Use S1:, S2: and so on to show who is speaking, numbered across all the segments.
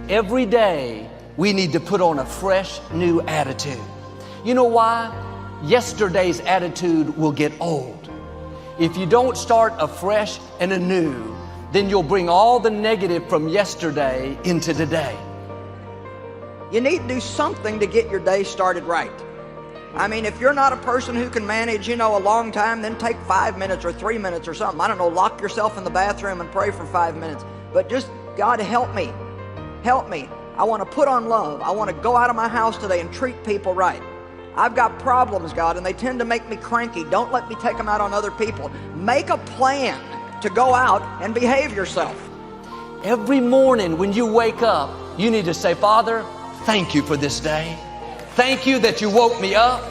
S1: Every day, we need to put on a fresh, new attitude. You know why? Yesterday's attitude will get old. If you don't start afresh and anew, then you'll bring all the negative from yesterday into today.
S2: You need to do something to get your day started right. I mean, if you're not a person who can manage, a long time, then take 5 minutes or 3 minutes or something. I don't know, lock yourself in the bathroom and pray for 5 minutes. But just, God, help me. Help me. I want to put on love. I want to go out of my house today and treat people right. I've got problems, God, and they tend to make me cranky. Don't let me take them out on other people. Make a plan to go out and behave yourself.
S1: Every morning when you wake up, you need to say, Father, thank you for this day. Thank you that you woke me up.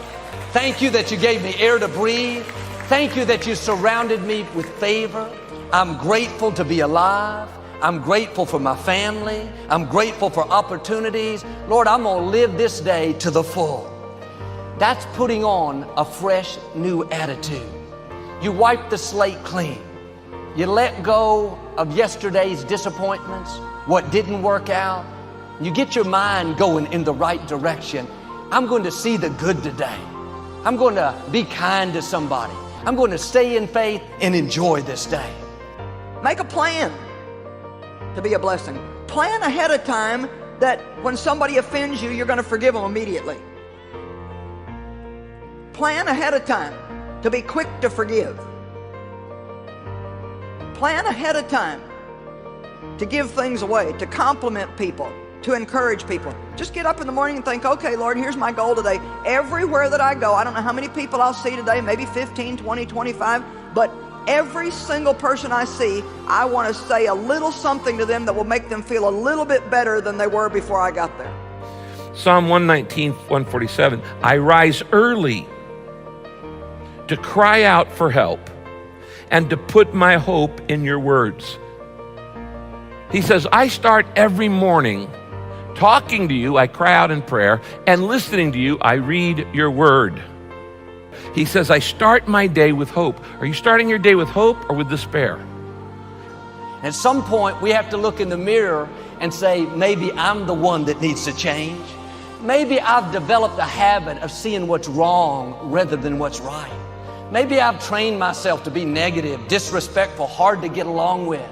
S1: Thank you that you gave me air to breathe. Thank you that you surrounded me with favor. I'm grateful to be alive. I'm grateful for my family. I'm grateful for opportunities. Lord, I'm going to live this day to the full. That's putting on a fresh, new attitude. You wipe the slate clean. You let go of yesterday's disappointments, what didn't work out. You get your mind going in the right direction. I'm going to see the good today. I'm going to be kind to somebody. I'm going to stay in faith and enjoy this day.
S2: Make a plan to be a blessing. Plan ahead of time that when somebody offends you, you're going to forgive them immediately. Plan ahead of time to be quick to forgive. Plan ahead of time to give things away, to compliment people, to encourage people. Just get up in the morning and think, okay, Lord, here's my goal today. Everywhere that I go, I don't know how many people I'll see today, maybe 15, 20, 25, but every single person I see, I want to say a little something to them that will make them feel a little bit better than they were before I got there.
S3: Psalm 119, 147, I rise early to cry out for help and to put my hope in your words. He says, I start every morning talking to you, I cry out in prayer, and listening to you, I read your word. He says, I start my day with hope. Are you starting your day with hope or with despair?
S1: At some point, we have to look in the mirror and say, maybe I'm the one that needs to change. Maybe I've developed a habit of seeing what's wrong rather than what's right. Maybe I've trained myself to be negative, disrespectful, hard to get along with.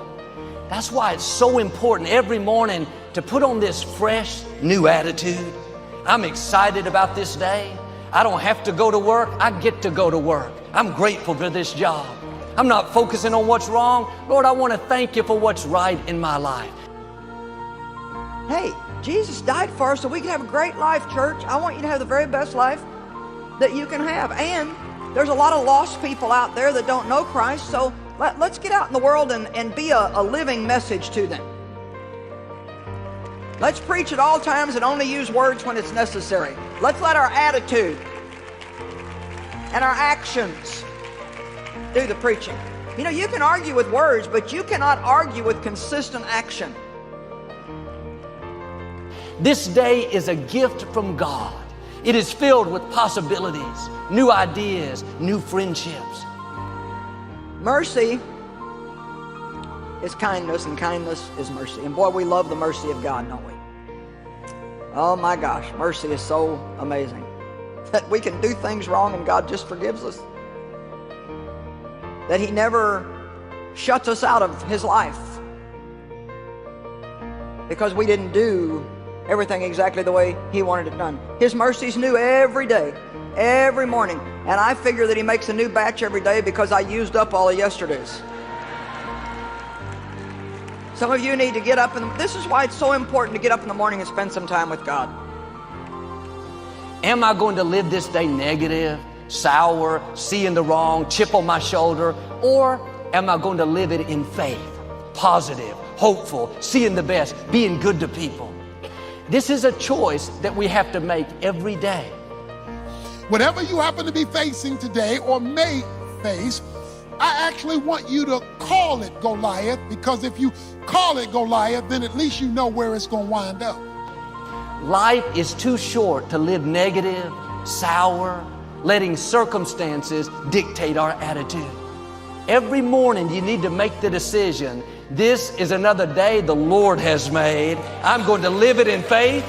S1: That's why it's so important every morning to put on this fresh, new attitude. I'm excited about this day. I don't have to go to work. I get to go to work. I'm grateful for this job. I'm not focusing on what's wrong. Lord, I want to thank you for what's right in my life.
S2: Hey, Jesus died for us so we can have a great life, church. I want you to have the very best life that you can have. And there's a lot of lost people out there that don't know Christ, so let's get out in the world and be a living message to them. Let's preach at all times and only use words when it's necessary. Let's let our attitude and our actions do the preaching. You can argue with words, but you cannot argue with consistent action.
S1: This day is a gift from God. It is filled with possibilities, new ideas, new friendships.
S2: Mercy is kindness, and kindness is mercy. And boy, we love the mercy of God, don't we? Oh my gosh, mercy is so amazing. That we can do things wrong and God just forgives us. That He never shuts us out of His life because we didn't do everything exactly the way He wanted it done. His mercy's new every day, every morning. And I figure that He makes a new batch every day because I used up all of yesterday's. Some of you need to get up, and this is why it's so important to get up in the morning and spend some time with God.
S1: Am I going to live this day negative, sour, seeing the wrong, chip on my shoulder? Or am I going to live it in faith, positive, hopeful, seeing the best, being good to people? This is a choice that we have to make every day.
S4: Whatever you happen to be facing today or may face, I actually want you to call it Goliath, because if you call it Goliath, then at least you know where it's going to wind up.
S1: Life is too short to live negative, sour, letting circumstances dictate our attitude. Every morning you need to make the decision This is another day the Lord has made. I'm going to live it in faith.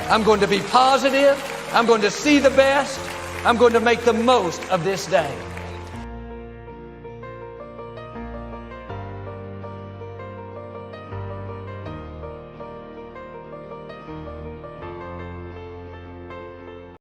S1: I'm going to be positive. I'm going to see the best. I'm going to make the most of this day.